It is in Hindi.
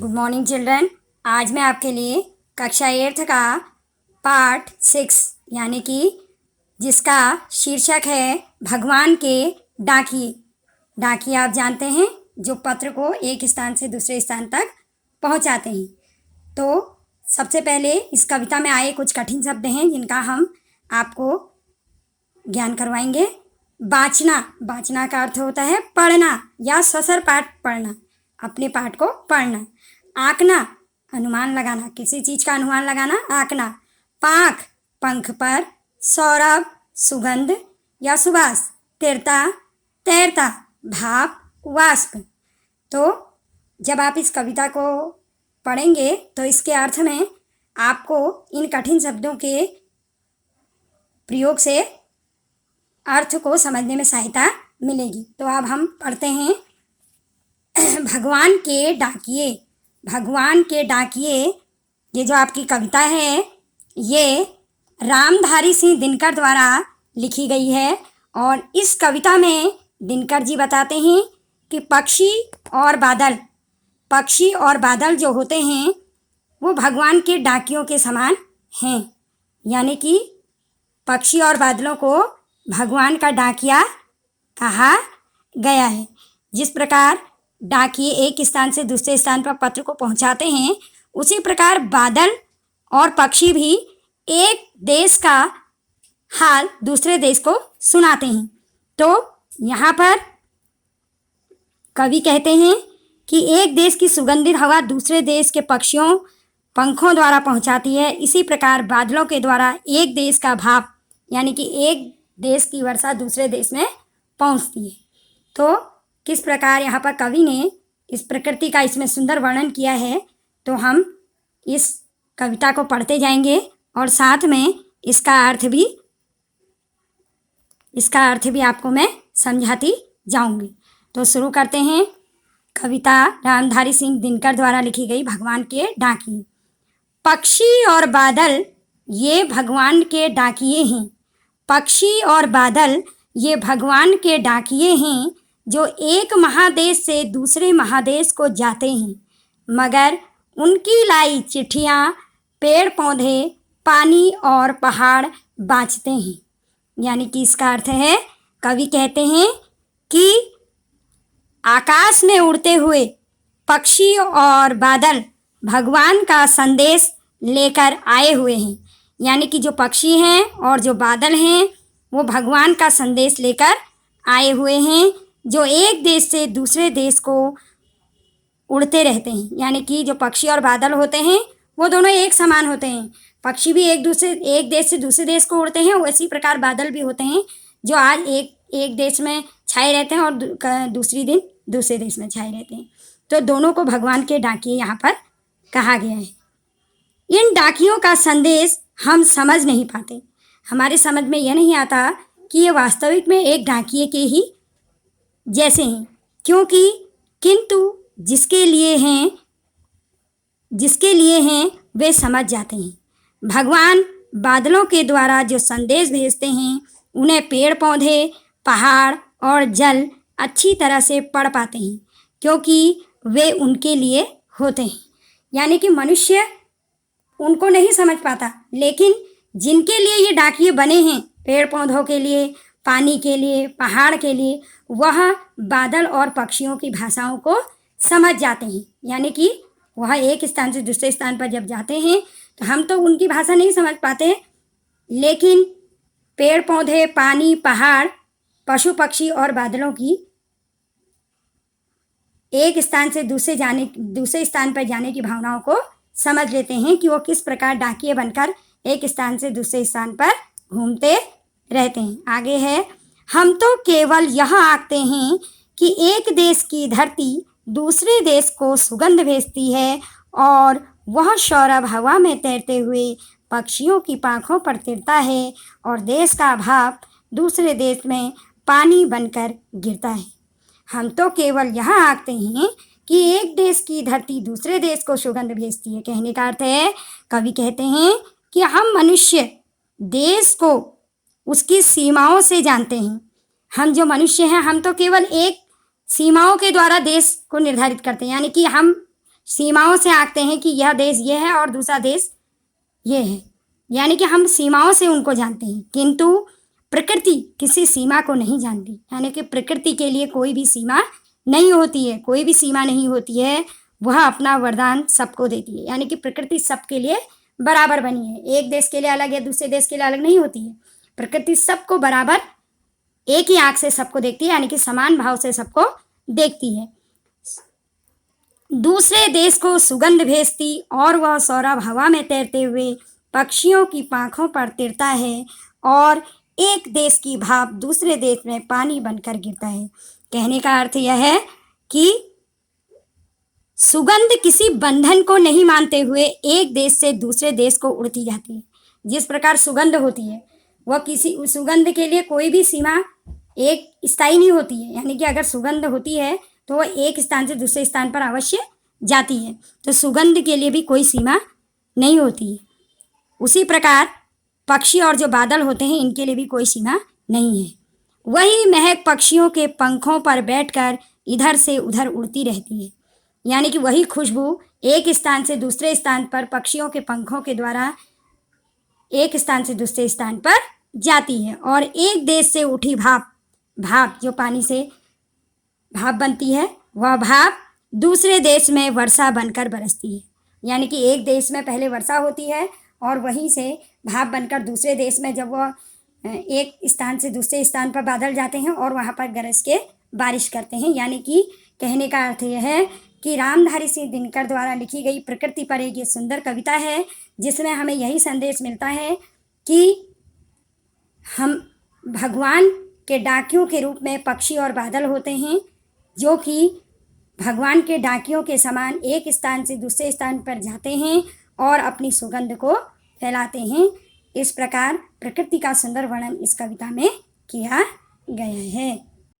Good morning children. आज मैं आपके लिए कक्षा 8 का पार्ट 6 यानी कि जिसका शीर्षक है भगवान के डाकिए। डाकिए आप जानते हैं जो पत्र को एक स्थान से दूसरे स्थान तक पहुंचाते हैं। तो सबसे पहले इस कविता में आए कुछ कठिन शब्द हैं जिनका हम आपको ज्ञान करवाएंगे। बाचना, बाचना का अर्थ होता है पढ़ना या स्वसर पाठ पढ़ना, अपने पाठ को पढ़ना। आंकना, अनुमान लगाना, किसी चीज़ का अनुमान लगाना, आंकना। पांख, पंख पर। सौरभ, सुगंध या सुवास। तीरता, तैरता। भाप, वाष्प। तो जब आप इस कविता को पढ़ेंगे तो इसके अर्थ में आपको इन कठिन शब्दों के प्रयोग से अर्थ को समझने में सहायता मिलेगी। तो अब हम पढ़ते हैं भगवान के डाकिए। भगवान के डाकिए, ये जो आपकी कविता है ये रामधारी सिंह दिनकर द्वारा लिखी गई है। और इस कविता में दिनकर जी बताते हैं कि पक्षी और बादल जो होते हैं वो भगवान के डाकियों के समान हैं। यानी कि पक्षी और बादलों को भगवान का डाकिया कहा गया है। जिस प्रकार डाकिए एक स्थान से दूसरे स्थान पर पत्र को पहुंचाते हैं, उसी प्रकार बादल और पक्षी भी एक देश का हाल दूसरे देश को सुनाते हैं। तो यहाँ पर कवि कहते हैं कि एक देश की सुगंधित हवा दूसरे देश के पक्षियों पंखों द्वारा पहुंचाती है, इसी प्रकार बादलों के द्वारा एक देश का भाप यानी कि एक देश की वर्षा दूसरे देश में पहुंचती है। तो किस प्रकार यहाँ पर कवि ने इस प्रकृति का इसमें सुंदर वर्णन किया है। तो हम इस कविता को पढ़ते जाएंगे और साथ में इसका अर्थ भी आपको मैं समझाती जाऊंगी। तो शुरू करते हैं। कविता रामधारी सिंह दिनकर द्वारा लिखी गई भगवान के डाकिए। पक्षी और बादल ये भगवान के डाकिए हैं। पक्षी और बादल ये भगवान के डाकिए हैं जो एक महादेश से दूसरे महादेश को जाते हैं, मगर उनकी लाई चिट्ठियाँ पेड़ पौधे पानी और पहाड़ बाँचते हैं। यानी कि इसका अर्थ है, कवि कहते हैं कि आकाश में उड़ते हुए पक्षी और बादल भगवान का संदेश लेकर आए हुए हैं। यानी कि जो पक्षी हैं और जो बादल हैं वो भगवान का संदेश लेकर आए हुए हैं, जो एक देश से दूसरे देश को उड़ते रहते हैं। यानी कि जो पक्षी और बादल होते हैं वो दोनों एक समान होते हैं। पक्षी भी एक देश से दूसरे देश को उड़ते हैं, उसी प्रकार बादल भी होते हैं जो आज एक देश में छाए रहते हैं और दूसरी दिन दूसरे देश में छाए रहते हैं। तो दोनों को भगवान के डाकिए यहाँ पर कहा गया है। इन डाकियों का संदेश हम समझ नहीं पाते, हमारे समझ में यह नहीं आता कि ये वास्तविक में एक डाकिए के ही जैसे हैं, किंतु जिसके लिए हैं वे समझ जाते हैं। भगवान बादलों के द्वारा जो संदेश भेजते हैं उन्हें पेड़ पौधे पहाड़ और जल अच्छी तरह से पढ़ पाते हैं, क्योंकि वे उनके लिए होते हैं। यानी कि मनुष्य उनको नहीं समझ पाता, लेकिन जिनके लिए ये डाकिए बने हैं, पेड़ पौधों के लिए, पानी के लिए, पहाड़ के लिए, वह बादल और पक्षियों की भाषाओं को समझ जाते हैं। यानी कि वह एक स्थान से दूसरे स्थान पर जब जाते हैं तो हम तो उनकी भाषा नहीं समझ पाते, लेकिन पेड़ पौधे पानी पहाड़ पशु पक्षी और बादलों की एक स्थान से दूसरे स्थान पर जाने की भावनाओं को समझ लेते हैं कि वो किस प्रकार डाकिए बनकर एक स्थान से दूसरे स्थान पर घूमते रहते हैं। आगे है, हम तो केवल यह आंकते हैं कि एक देश की धरती दूसरे देश को सुगंध भेजती है और वह सौरभ हवा में तैरते हुए पक्षियों की पाँखों पर तिरता है और देश का भाप दूसरे देश में पानी बनकर गिरता है। हम तो केवल यह आंकते हैं कि एक देश की धरती दूसरे देश को सुगंध भेजती है। कहने का अर्थ है, कवि कहते हैं कि हम मनुष्य देश को उसकी सीमाओं से जानते हैं। हम जो मनुष्य हैं हम तो केवल एक सीमाओं के द्वारा देश को निर्धारित करते हैं। यानी कि हम सीमाओं से आंकते हैं कि यह देश ये है और दूसरा देश ये है, यानी कि हम सीमाओं से उनको जानते हैं, किंतु प्रकृति किसी सीमा को नहीं जानती। यानी कि प्रकृति के लिए कोई भी सीमा नहीं होती है, कोई भी सीमा नहीं होती है। वह अपना वरदान सबको देती है, यानी कि प्रकृति सबके लिए बराबर बनी है। एक देश के लिए अलग है, दूसरे देश के लिए अलग नहीं होती है। प्रकृति सबको बराबर एक ही आंख से सबको देखती है, यानी कि समान भाव से सबको देखती है। दूसरे देश को सुगंध भेजती और वह सौरभ हवा में तैरते हुए पक्षियों की पांखों पर तिरता है और एक देश की भाप दूसरे देश में पानी बनकर गिरता है। कहने का अर्थ यह है कि सुगंध किसी बंधन को नहीं मानते हुए एक देश से दूसरे देश को उड़ती जाती है। जिस प्रकार सुगंध होती है, वह किसी सुगंध के लिए कोई भी सीमा एक स्थायी नहीं होती है, यानी कि अगर सुगंध होती है तो वह एक स्थान से दूसरे स्थान पर अवश्य जाती है। तो सुगंध के लिए भी कोई सीमा नहीं होती है। उसी प्रकार पक्षी और जो बादल होते हैं, इनके लिए भी कोई सीमा नहीं है। वही महक पक्षियों के पंखों पर बैठकर इधर से उधर उड़ती रहती है, यानी कि वही खुशबू एक स्थान से दूसरे स्थान पर पक्षियों के पंखों के द्वारा एक स्थान से दूसरे स्थान पर जाती है। और एक देश से उठी भाप, भाप जो पानी से भाप बनती है, वह भाप दूसरे देश में वर्षा बनकर बरसती है। यानी कि एक देश में पहले वर्षा होती है और वहीं से भाप बनकर दूसरे देश में, जब वह एक स्थान से दूसरे स्थान पर बादल जाते हैं और वहाँ पर गरज के बारिश करते हैं। यानी कि कहने का अर्थ यह है कि रामधारी सिंह दिनकर द्वारा लिखी गई प्रकृति पर एक ये सुंदर कविता है, जिसमें हमें यही संदेश मिलता है कि हम भगवान के डाकियों के रूप में पक्षी और बादल होते हैं, जो कि भगवान के डाकियों के समान एक स्थान से दूसरे स्थान पर जाते हैं और अपनी सुगंध को फैलाते हैं। इस प्रकार प्रकृति का सुंदर वर्णन इस कविता में किया गया है।